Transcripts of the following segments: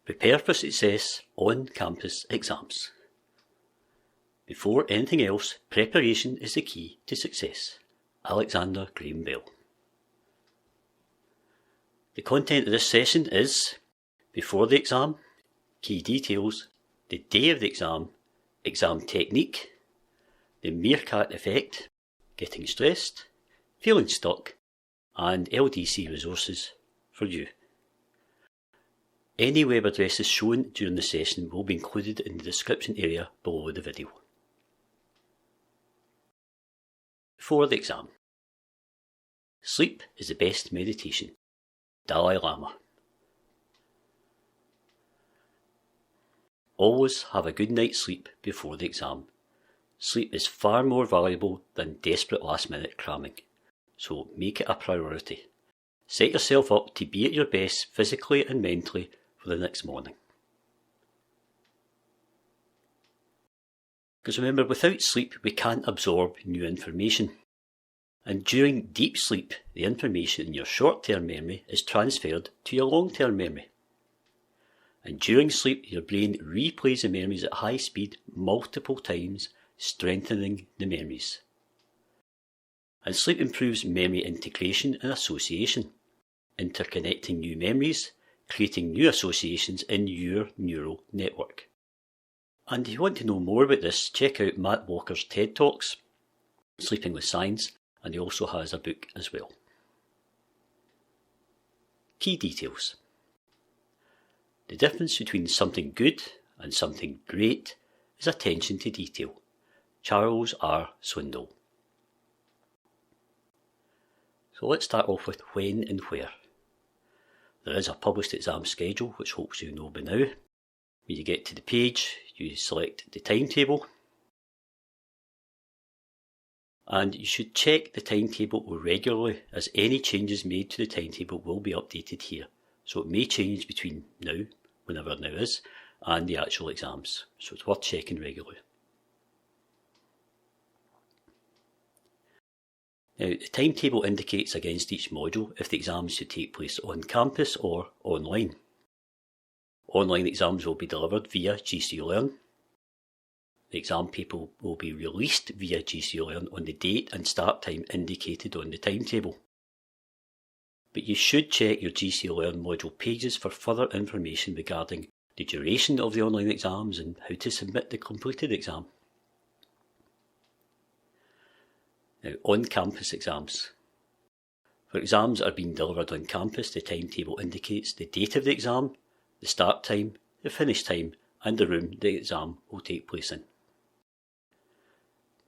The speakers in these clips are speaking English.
Prepare for success on-campus exams. Before anything else, preparation is the key to success. Alexander Graham Bell. The content of this session is before the exam, key details, the day of the exam technique, the Meerkat effect, getting stressed, feeling stuck, and LDC Resources for you. Any web addresses shown during the session will be included in the description area below the video. Before the exam. Sleep is the best meditation. Dalai Lama. Always have a good night's sleep before the exam. Sleep is far more valuable than desperate last-minute cramming, so make it a priority. Set yourself up to be at your best physically and mentally for the next morning. Because remember, without sleep we can't absorb new information. And during deep sleep, the information in your short-term memory is transferred to your long-term memory. And during sleep, your brain replays the memories at high speed multiple times, strengthening the memories. And sleep improves memory integration and association, interconnecting new memories, creating new associations in your neural network. And if you want to know more about this, check out Matt Walker's TED Talks, Sleeping with Science, and he also has a book as well. Key details. The difference between something good and something great is attention to detail. Charles R. Swindoll. So let's start off with when and where. There is a published exam schedule, which hopes you know by now. When you get to the page, you select the timetable. And you should check the timetable regularly, as any changes made to the timetable will be updated here. So it may change between now, whenever now is, and the actual exams. So it's worth checking regularly. Now, the timetable indicates against each module if the exams should take place on campus or online. Online exams will be delivered via GC Learn. The exam paper will be released via GC Learn on the date and start time indicated on the timetable. But you should check your GC Learn module pages for further information regarding the duration of the online exams and how to submit the completed exam. Now, on-campus exams. For exams that are being delivered on campus, the timetable indicates the date of the exam, the start time, the finish time, and the room the exam will take place in.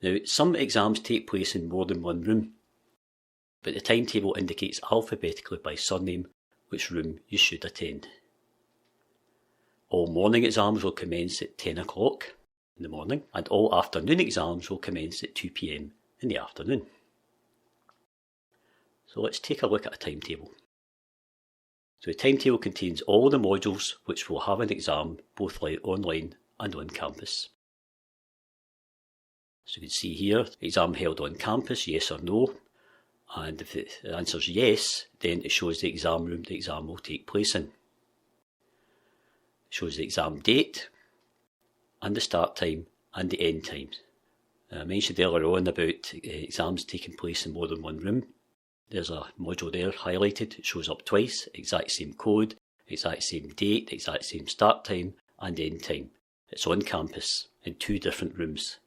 Now, some exams take place in more than one room, but the timetable indicates alphabetically by surname which room you should attend. All morning exams will commence at 10 o'clock in the morning, and all afternoon exams will commence at 2 p.m. in the afternoon. So let's take a look at a timetable. So the timetable contains all the modules which will have an exam both online and on campus. So you can see here, exam held on campus, yes or no, and if the answer is yes, then it shows the exam room the exam will take place in. It shows the exam date, and the start time and the end time. I mentioned earlier on about exams taking place in more than one room. There's a module there highlighted, it shows up twice, exact same code, exact same date, exact same start time and end time. It's on campus in two different rooms.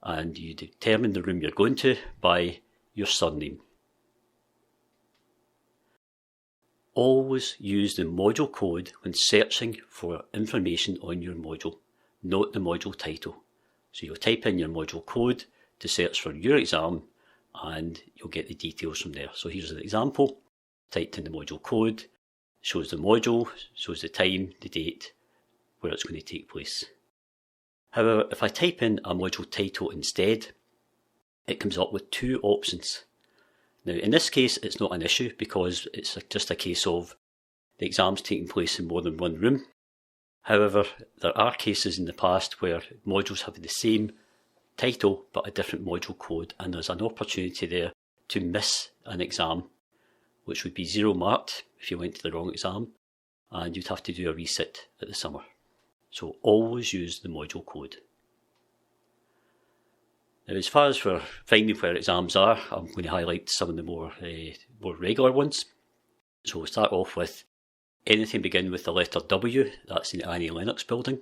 And you determine the room you're going to by your surname. Always use the module code when searching for information on your module, not the module title. So you'll type in your module code to search for your exam and you'll get the details from there. So here's an example. Typed in the module code, shows the module, shows the time, the date, where it's going to take place. However, if I type in a module title instead, it comes up with two options. Now in this case it's not an issue because it's just a case of the exams taking place in more than one room. However, there are cases in the past where modules have the same title but a different module code, and there's an opportunity there to miss an exam, which would be 0 marked if you went to the wrong exam, and you'd have to do a resit at the summer. So always use the module code. Now, as far as for finding where exams are, I'm going to highlight some of the more regular ones. So we'll start off with anything beginning with the letter W, that's in Annie Lennox building.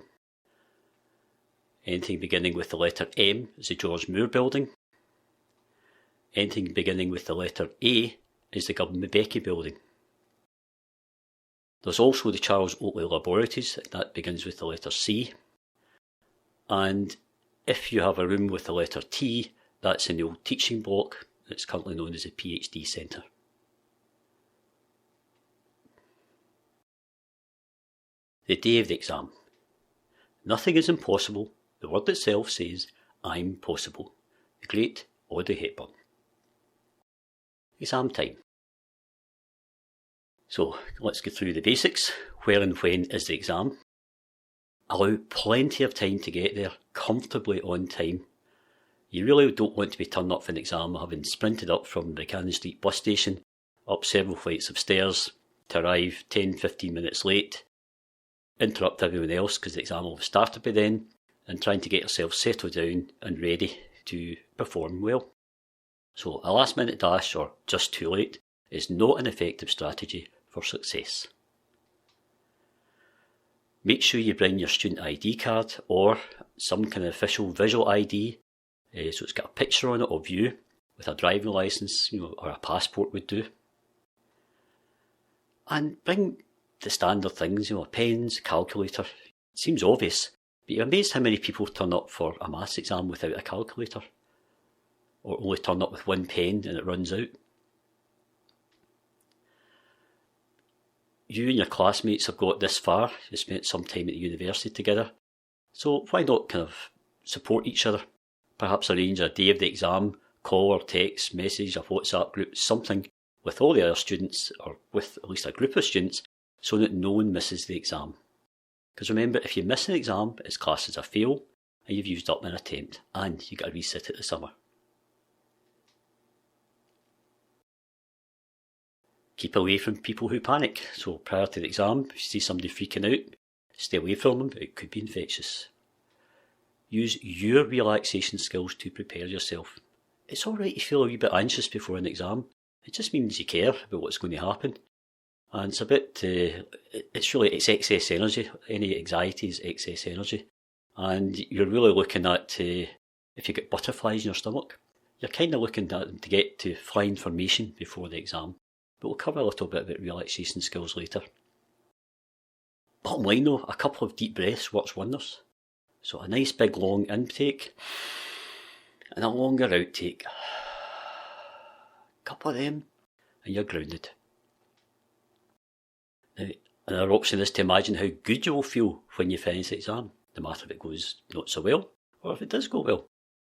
Anything beginning with the letter M is the George Moore building. Anything beginning with the letter A is the Gubben Becky building. There's also the Charles Oakley Laboratories, that begins with the letter C. And if you have a room with the letter T, that's in the old teaching block. It's currently known as the PhD Centre. The day of the exam. Nothing is impossible. The word itself says, I'm possible. The great Audrey Hepburn. Exam time. So let's go through the basics. Where and when is the exam? Allow plenty of time to get there, comfortably on time. You really don't want to be turned up for an exam having sprinted up from the Cannon Street bus station, up several flights of stairs, to arrive 10-15 minutes late, interrupt everyone else because the exam will have started by then, and trying to get yourself settled down and ready to perform well. So a last minute dash or just too late is not an effective strategy for success. Make sure you bring your student ID card or some kind of official visual ID, so it's got a picture on it of you with a driving licence, or a passport would do. And bring the standard things, pens, calculator. It seems obvious, but you're amazed how many people turn up for a maths exam without a calculator, or only turn up with one pen and it runs out. You and your classmates have got this far, you spent some time at the university together, so why not kind of support each other? Perhaps arrange a day of the exam, call or text, message, a WhatsApp group, something with all the other students, or with at least a group of students, so that no one misses the exam. Because remember, if you miss an exam, it's classed as a fail, and you've used up an attempt, and you get a resit at the summer. Keep away from people who panic. So prior to the exam, if you see somebody freaking out, stay away from them, it could be infectious. Use your relaxation skills to prepare yourself. It's alright to feel a wee bit anxious before an exam. It just means you care about what's going to happen. And it's a bit, it's excess energy. Any anxiety is excess energy. And you're really looking at, if you get butterflies in your stomach, you're kind of looking at them to get to flying formation before the exam. But we'll cover a little bit about relaxation skills later. Bottom line though, a couple of deep breaths works wonders. So a nice big long intake and a longer outtake. A couple of them and you're grounded. Now, another option is to imagine how good you will feel when you finish the exam, no matter if it goes not so well or if it does go well.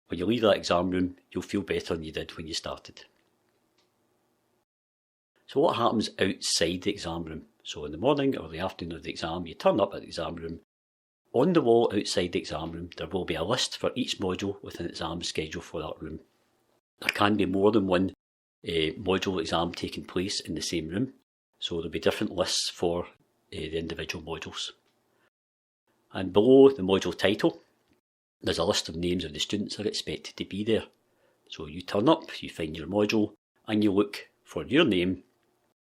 When you leave that exam room, you'll feel better than you did when you started. So what happens outside the exam room? So in the morning or the afternoon of the exam, you turn up at the exam room. On the wall outside the exam room, there will be a list for each module with an exam schedule for that room. There can be more than one module exam taking place in the same room, so there'll be different lists for the individual modules. And below the module title, there's a list of names of the students that are expected to be there. So you turn up, you find your module, and you look for your name,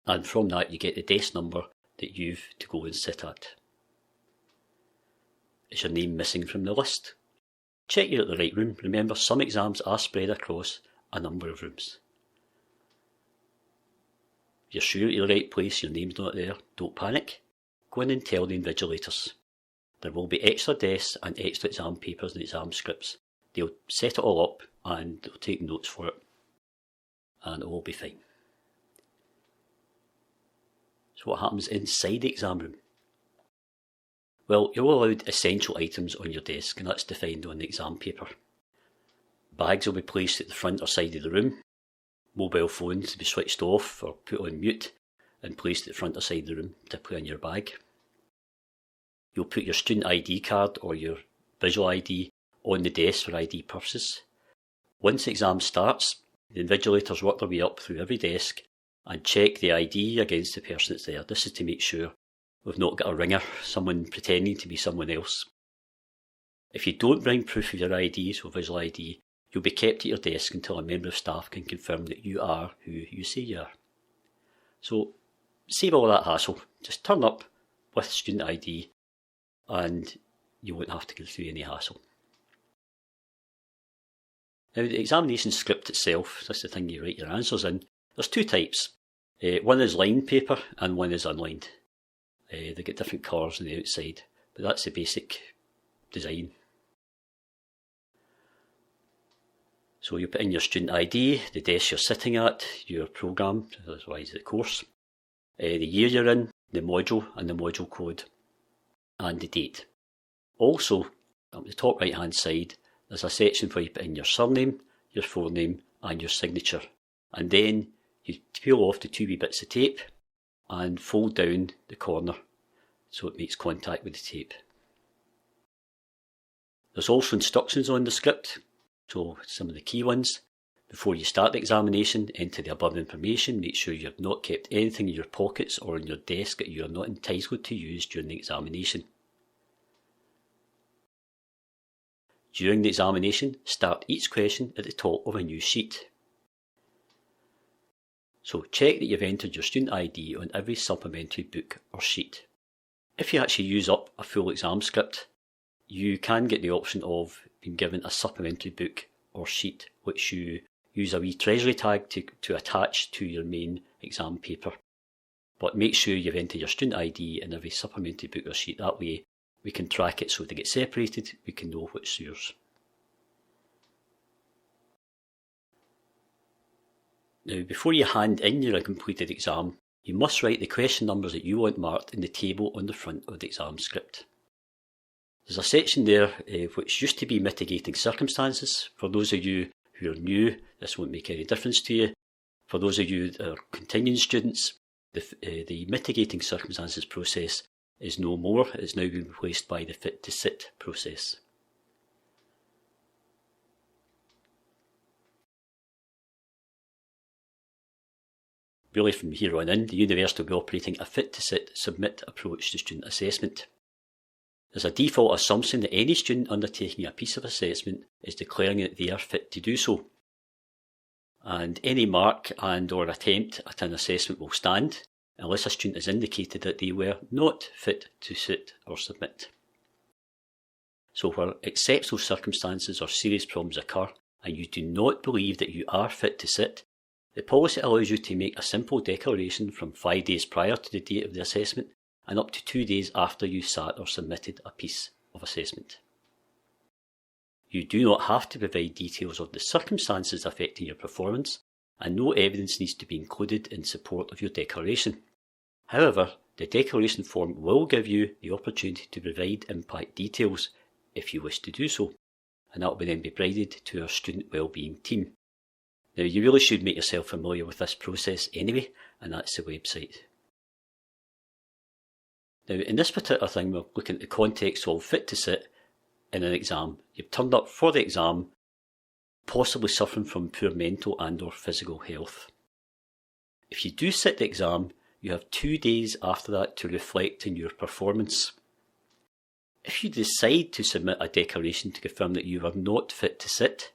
and from that you get the desk number that you've to go and sit at. Is your name missing from the list? Check you're at the right room. Remember, some exams are spread across a number of rooms. If you're sure you're at the right place, your name's not there, don't panic. Go in and tell the invigilators. There will be extra desks and extra exam papers and exam scripts. They'll set it all up and they'll take notes for it. And it will be fine. So what happens inside the exam room? Well, you're allowed essential items on your desk, and that's defined on the exam paper. Bags will be placed at the front or side of the room. Mobile phones to be switched off or put on mute and placed at the front or side of the room, typically in your bag. You'll put your student ID card or your visual ID on the desk for ID purposes. Once the exam starts, the invigilators work their way up through every desk and check the ID against the person that's there. This is to make sure We've not got a ringer, someone pretending to be someone else. If you don't bring proof of your ID, so visual ID, you'll be kept at your desk until a member of staff can confirm that you are who you say you are. So save all that hassle. Just turn up with student ID and you won't have to go through any hassle. Now, the examination script itself, that's the thing you write your answers in, there's two types. One is lined paper and one is unlined. They get different colours on the outside, but that's the basic design. So you put in your student ID, the desk you're sitting at, your programme, otherwise the course, the year you're in, the module and the module code, and the date. Also, up the top right hand side, there's a section where you put in your surname, your forename and your signature. And then you peel off the two wee bits of tape and fold down the corner so it makes contact with the tape. There's also instructions on the script, so some of the key ones. Before you start the examination, enter the above information. Make sure you have not kept anything in your pockets or on your desk that you are not entitled to use during the examination. During the examination, start each question at the top of a new sheet. So check that you've entered your student ID on every supplementary book or sheet. If you actually use up a full exam script, you can get the option of being given a supplementary book or sheet which you use a wee treasury tag to attach to your main exam paper. But make sure you've entered your student ID in every supplementary book or sheet. That way we can track it, so if they get separated, we can know which is yours. Now, before you hand in your completed exam, you must write the question numbers that you want marked in the table on the front of the exam script. There's a section there which used to be mitigating circumstances. For those of you who are new, this won't make any difference to you. For those of you that are continuing students, the mitigating circumstances process is no more. It's now been replaced by the fit to sit process. Really, from here on in, the university will be operating a fit to sit submit approach to student assessment. There's a default assumption that any student undertaking a piece of assessment is declaring that they are fit to do so. And any mark and or attempt at an assessment will stand unless a student has indicated that they were not fit to sit or submit. So where exceptional circumstances or serious problems occur and you do not believe that you are fit to sit, the policy allows you to make a simple declaration from 5 days prior to the date of the assessment and up to 2 days after you sat or submitted a piece of assessment. You do not have to provide details of the circumstances affecting your performance, and no evidence needs to be included in support of your declaration. However, the declaration form will give you the opportunity to provide impact details if you wish to do so, and that will then be provided to our student wellbeing team. Now, you really should make yourself familiar with this process anyway, and that's the website. Now, in this particular thing, we're looking at the context of fit to sit in an exam. You've turned up for the exam, possibly suffering from poor mental and or physical health. If you do sit the exam, you have 2 days after that to reflect on your performance. If you decide to submit a declaration to confirm that you are not fit to sit,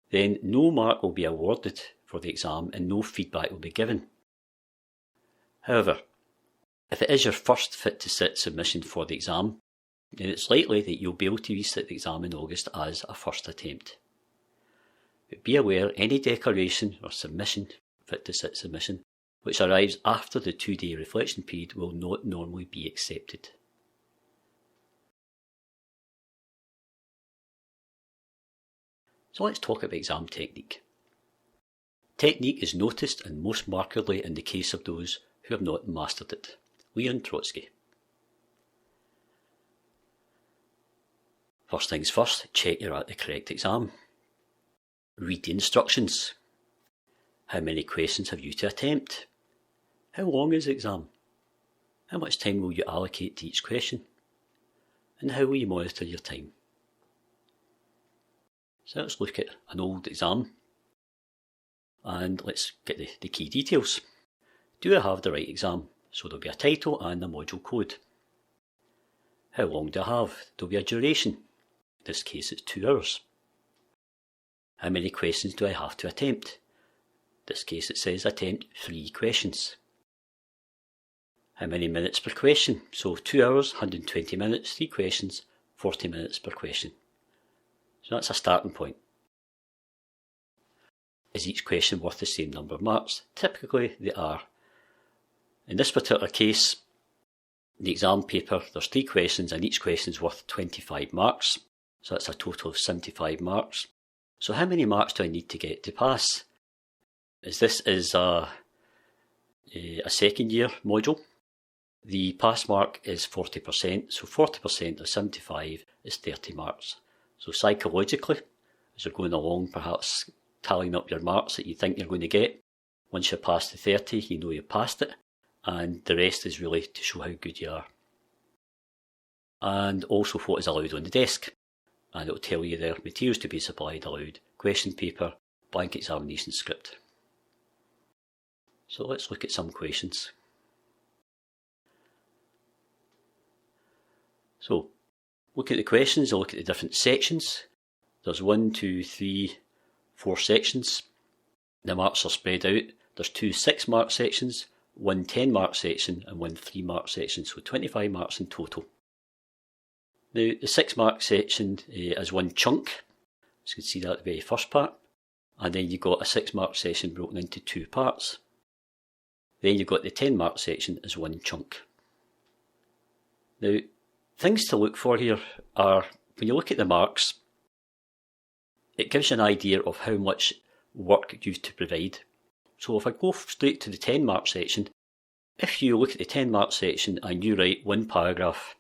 then no mark will be awarded for the exam and no feedback will be given. However, if it is your first fit to sit submission for the exam, then it's likely that you'll be able to resit the exam in August as a first attempt. But be aware, any declaration or submission, fit to sit submission, which arrives after the 2-day reflection period will not normally be accepted. So let's talk about exam technique. Technique is noticed and most markedly in the case of those who have not mastered it. Leon Trotsky. First things first, check you're at the correct exam. Read the instructions. How many questions have you to attempt? How long is the exam? How much time will you allocate to each question? And how will you monitor your time? So let's look at an old exam and let's get the key details. Do I have the right exam? So there'll be a title and a module code. How long do I have? There'll be a duration. In this case it's 2 hours. How many questions do I have to attempt? In this case it says attempt 3 questions. How many minutes per question? So 2 hours, 120 minutes, 3 questions, 40 minutes per question. So that's a starting point. Is each question worth the same number of marks? Typically they are. In this particular case, the exam paper, there's 3 questions and each question is worth 25 marks. So that's a total of 75 marks. So how many marks do I need to get to pass? As this is a second year module, the pass mark is 40%, so 40% of 75 is 30 marks. So psychologically, as you're going along, perhaps tallying up your marks that you think you're going to get, once you're past the 30, you know you've passed it, and the rest is really to show how good you are. And also what is allowed on the desk, and it will tell you there materials to be supplied allowed, question paper, blank examination script. So let's look at some questions. So, look at the questions, I'll look at the different sections. There's 1, 2, 3, 4 sections. The marks are spread out. There's 2 6-mark sections, 1 10-mark section and 1 3-mark section, so 25 marks in total. Now, the 6-mark section is one chunk, as you can see that at the very first part, and then you've got a 6-mark section broken into 2 parts. Then you've got the 10-mark section as one chunk. Now, things to look for here are, when you look at the marks, it gives you an idea of how much work you have to provide. So if I go straight to the 10-mark section, if you look at the 10-mark section and you write 1 paragraph,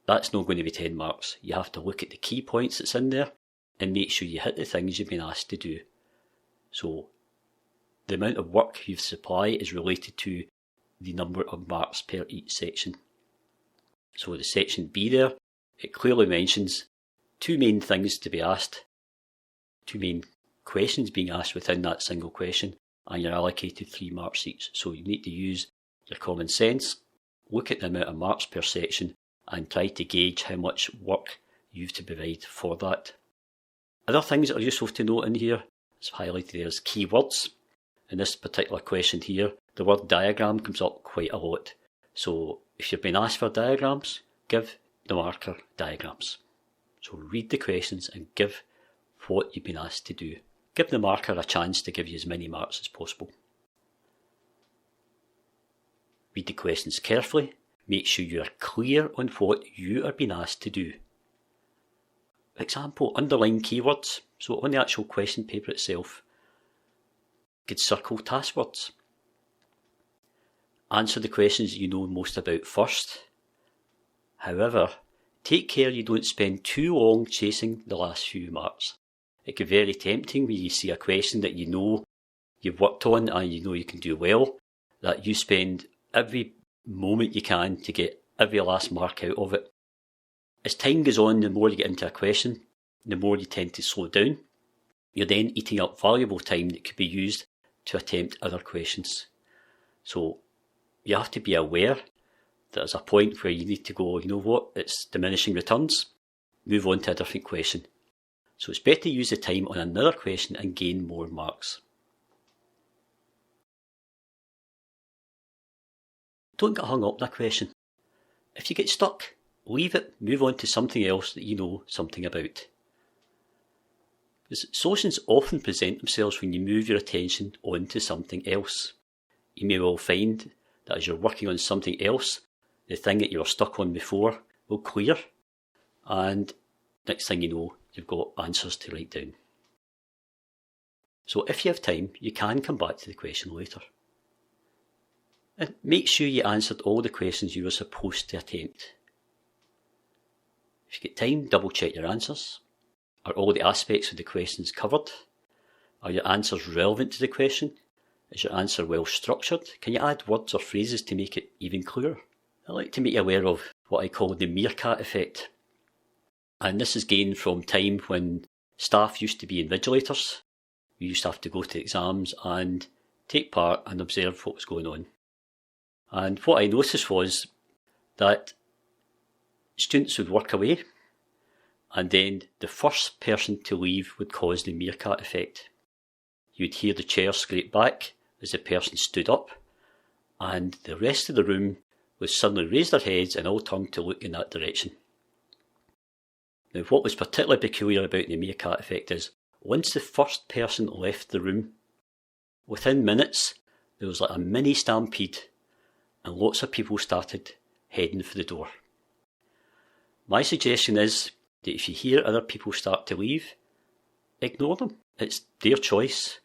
that's not going to be 10 marks. You have to look at the key points that's in there and make sure you hit the things you've been asked to do. So the amount of work you supply is related to the number of marks per each section. So the section B there, it clearly mentions 2 main things to be asked, 2 main questions being asked within that single question, and you're allocated 3 marks each. So you need to use your common sense, look at the amount of marks per section, and try to gauge how much work you have to provide for that. Other things that are useful to note in here, it's highlighted there as keywords. In this particular question here, the word diagram comes up quite a lot. So if you've been asked for diagrams, give the marker diagrams. So read the questions and give what you've been asked to do. Give the marker a chance to give you as many marks as possible. Read the questions carefully. Make sure you are clear on what you are being asked to do. For example, underline keywords. So on the actual question paper itself, you could circle task words. Answer the questions you know most about first. However, take care you don't spend too long chasing the last few marks. It can be very tempting when you see a question that you know you've worked on and you know you can do well, that you spend every moment you can to get every last mark out of it. As time goes on, the more you get into a question, the more you tend to slow down. You're then eating up valuable time that could be used to attempt other questions. So you have to be aware that there's a point where you need to go, you know what, it's diminishing returns, move on to a different question. So it's better to use the time on another question and gain more marks. Don't get hung up on a question. If you get stuck, leave it, move on to something else that you know something about. Because solutions often present themselves when you move your attention on to something else. You may well find that as you're working on something else, the thing that you were stuck on before will clear, and next thing you know, you've got answers to write down. So if you have time, you can come back to the question later. And make sure you answered all the questions you were supposed to attempt. If you get time, double check your answers. Are all the aspects of the questions covered? Are your answers relevant to the question? Is your answer well structured? Can you add words or phrases to make it even clearer? I like to make you aware of what I call the Meerkat effect. And this is gained from time when staff used to be invigilators. We used to have to go to exams and take part and observe what was going on. And what I noticed was that students would work away, and then the first person to leave would cause the meerkat effect. You'd hear the chair scrape back as the person stood up, and the rest of the room would suddenly raise their heads and all turn to look in that direction. Now, what was particularly peculiar about the meerkat effect is, once the first person left the room, within minutes there was like a mini stampede, and lots of people started heading for the door. My suggestion is that if you hear other people start to leave, ignore them. It's their choice.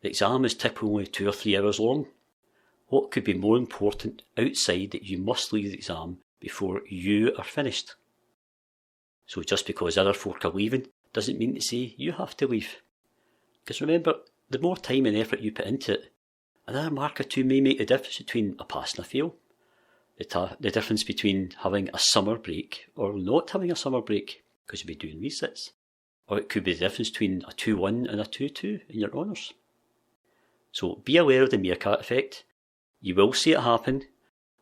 The exam is typically only 2 or 3 hours long. What could be more important outside that you must leave the exam before you are finished? So just because other folk are leaving doesn't mean to say you have to leave. Because remember, the more time and effort you put into it, another mark or two may make the difference between a pass and a fail. The difference between having a summer break or not having a summer break, because you'll be doing resits. Or it could be the difference between a 2-1 and a 2-2 in your honours. So be aware of the meerkat effect. You will see it happen,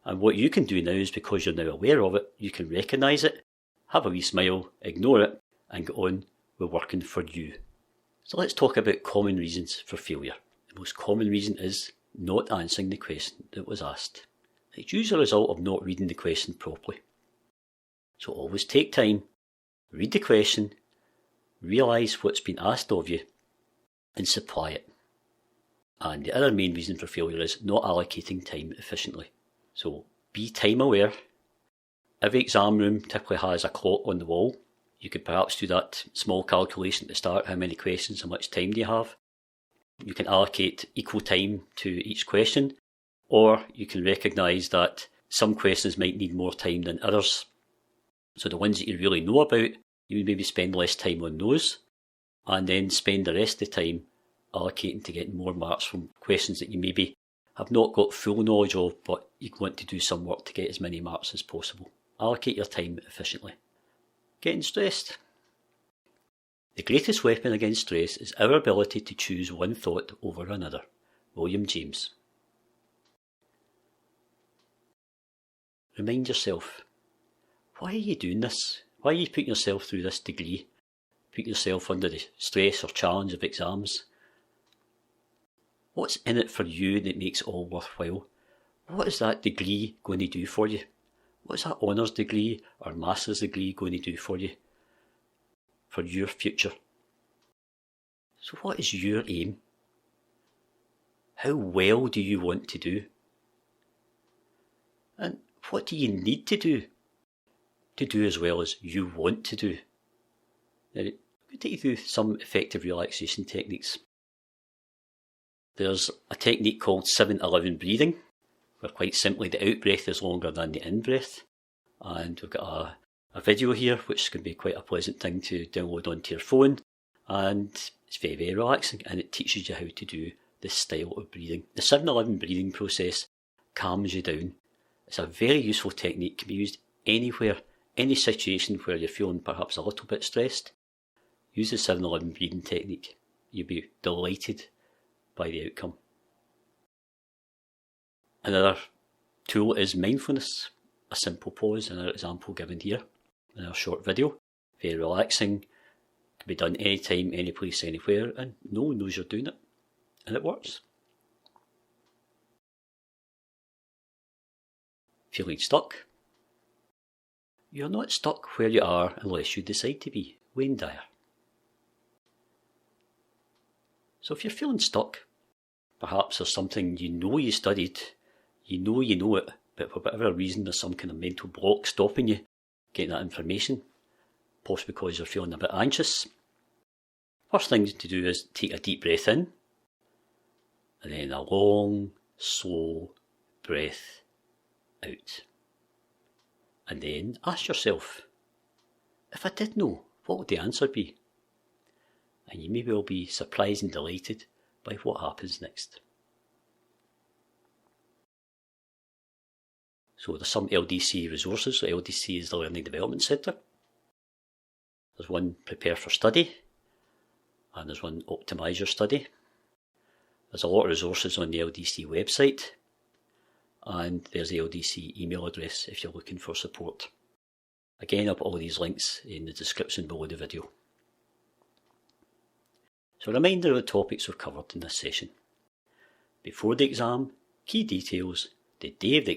and what you can do now is, because you're now aware of it, you can recognise it, have a wee smile, ignore it, and get on with working for you. So let's talk about common reasons for failure. The most common reason is not answering the question that was asked. It's usually a result of not reading the question properly. So always take time, read the question, realise what's been asked of you, and supply it. And the other main reason for failure is not allocating time efficiently. So be time aware. Every exam room typically has a clock on the wall. You could perhaps do that small calculation to start, how many questions, how much time do you have. You can allocate equal time to each question, or you can recognise that some questions might need more time than others. So the ones that you really know about, you would maybe spend less time on those, and then spend the rest of the time allocating to get more marks from questions that you maybe have not got full knowledge of, but you want to do some work to get as many marks as possible. Allocate your time efficiently. Getting stressed. The greatest weapon against stress is our ability to choose one thought over another. William James. Remind yourself, why are you doing this? Why are you putting yourself through this degree? Putting yourself under the stress or challenge of exams? What's in it for you that makes it all worthwhile? What is that degree going to do for you? What's that honours degree or master's degree going to do for you? For your future? So what is your aim? How well do you want to do? And what do you need to do as well as you want to do? Now, we'll take you through some effective relaxation techniques. There's a technique called 7-11 breathing, where quite simply the out-breath is longer than the in-breath. And we've got a video here, which can be quite a pleasant thing to download onto your phone. And it's very, very relaxing, and it teaches you how to do this style of breathing. The 7-11 breathing process calms you down. It's a very useful technique, can be used anywhere, any situation where you're feeling perhaps a little bit stressed. Use the 7-11 breathing technique. You'll be delighted by the outcome. Another tool is mindfulness, a simple pause, another example given here in our short video. Very relaxing, can be done anytime, any place, anywhere, and no one knows you're doing it, and it works. Feeling stuck? You're not stuck where you are unless you decide to be. Wayne Dyer. So if you're feeling stuck, perhaps there's something you know you studied, you know it, but for whatever reason there's some kind of mental block stopping you getting that information, possibly because you're feeling a bit anxious. First thing to do is take a deep breath in, and then a long, slow breath out. And then ask yourself, if I did know, what would the answer be? And you maybe will be surprised and delighted by what happens next. So there's some LDC resources. So LDC is the Learning Development Centre. There's one Prepare for Study, and there's one Optimise Your Study. There's a lot of resources on the LDC website. and there's the LDC email address if you're looking for support. Again, I'll put all these links in the description below the video. So a reminder of the topics we've covered in this session. Before the exam, key details, the day of the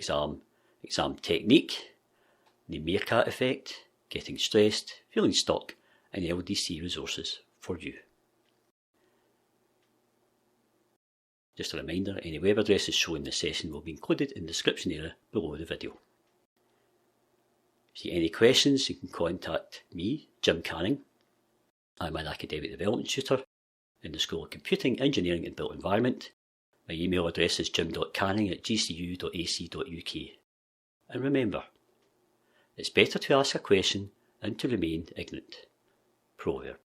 exam technique, the Meerkat effect, getting stressed, feeling stuck, and LDC resources for you. Just a reminder, any web addresses shown in the session will be included in the description area below the video. If you have any questions, you can contact me, Jim Canning. I'm an academic development tutor in the School of Computing, Engineering and Built Environment. My email address is jim.canning@gcu.ac.uk. And remember, it's better to ask a question than to remain ignorant. Proverb.